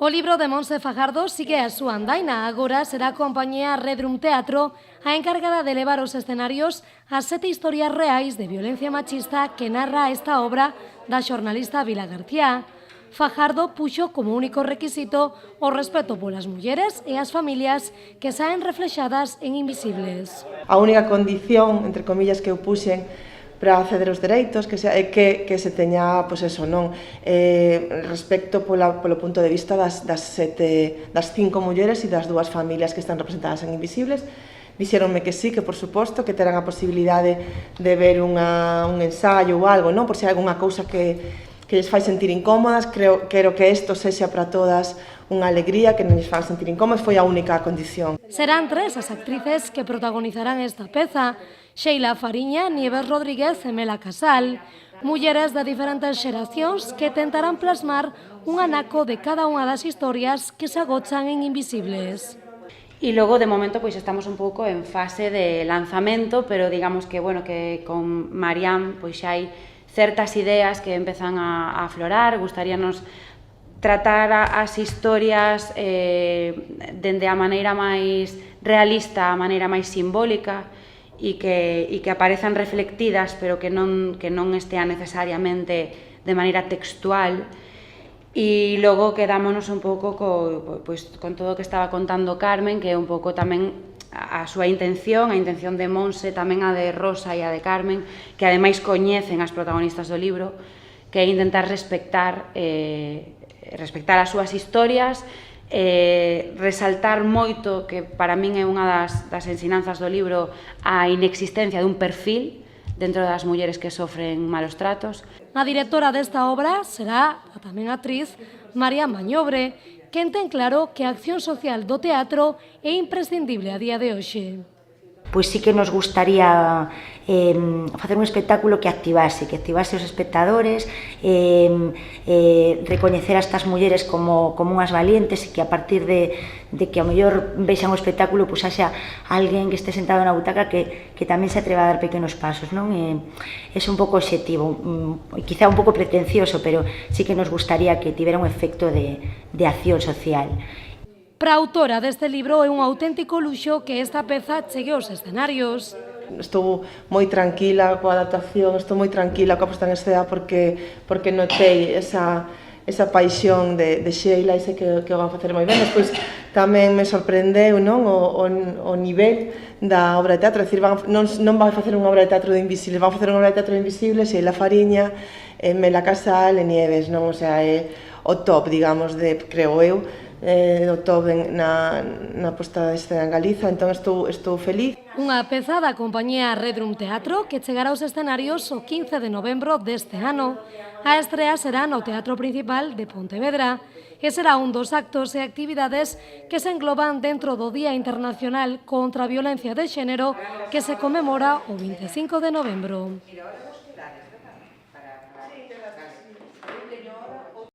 O libro de Montse Fajardo sigue a súa andaina. Agora será a compañía Redrum Teatro a encargada de levar aos escenarios as 7 historias reais de violencia machista que narra esta obra da xornalista Vila García. Fajardo puxo como único requisito o respeto polas mulleres e as familias que saen reflexadas en Invisibles. A única condición, entre comillas, que eu puxen para acceder aos dereitos que se teña, pois eso, non, respecto polo punto de vista das 5 mulleres e das 2 familias que están representadas en Invisibles. Dixéronme que sí, que por suposto, que terán a posibilidade de ver un ensaio ou algo, non? Por se hai algunha cousa que lles fai sentir incómodas. Quero que isto sexa para todas unha alegría, que non lles fai sentir incómodas, foi a única condición. Serán 3 as actrices que protagonizarán esta peza: Sheila Fariña, Nieves Rodríguez e Mela Casal, mulleres de diferentes xeracións que tentarán plasmar un anaco de cada unha das historias que se agochan en Invisibles. E logo, de momento, pois estamos un pouco en fase de lanzamento, pero digamos que, bueno, que con Marián pois xa hai certas ideas que empezan a aflorar. Gustaríanos tratar as historias dende a maneira máis realista, a maneira máis simbólica, e que aparezan reflectidas, pero que non estean necesariamente de maneira textual. E logo quedámonos un pouco con todo o que estaba contando Carmen, que é un pouco tamén a súa intención, a intención de Montse, tamén a de Rosa e a de Carmen, que ademais coñecen as protagonistas do libro, que é intentar respectar as súas historias, resaltar moito, que para min é unha das ensinanzas do libro, a inexistencia dun perfil dentro das mulleres que sofren malos tratos. A directora desta obra será a tamén actriz María Mañobre, quen ten claro que a acción social do teatro é imprescindible a día de hoxe. Pois sí que nos gustaría facer un espectáculo que activase os espectadores, recoñecer a estas mulleres como unhas valientes, e que a partir de que ao mellor vexan o espectáculo, pois haxa alguén que este sentado na butaca que tamén se atreva a dar pequenos pasos, non? É un pouco obxectivo, quizá un pouco pretencioso, pero sí que nos gustaría que tivera un efecto de acción social. Para a autora deste libro é un auténtico luxo que esta peza chegue aos escenarios. Estou moi tranquila coa adaptación, estou moi tranquila coa posta en escena porque notei esa paixón de Sheila, e sei que o van facer moi ben. Despois tamén me sorprendeu, non, o nivel da obra de teatro, é dicir, non vai facer unha obra de teatro de Invisibles, van facer unha obra de teatro de Invisibles, Sheila Fariña, Mela Casal e Nieves, non? O sea, é o top, digamos, creo eu, do top na posta de escena en Galiza, entón estou feliz. Unha peza da compañía Redrum Teatro que chegará aos escenarios o 15 de novembro deste ano. A estrea será no Teatro Principal de Pontevedra e será un dos actos e actividades que se engloban dentro do Día Internacional contra a Violencia de Xénero, que se conmemora o 25 de novembro.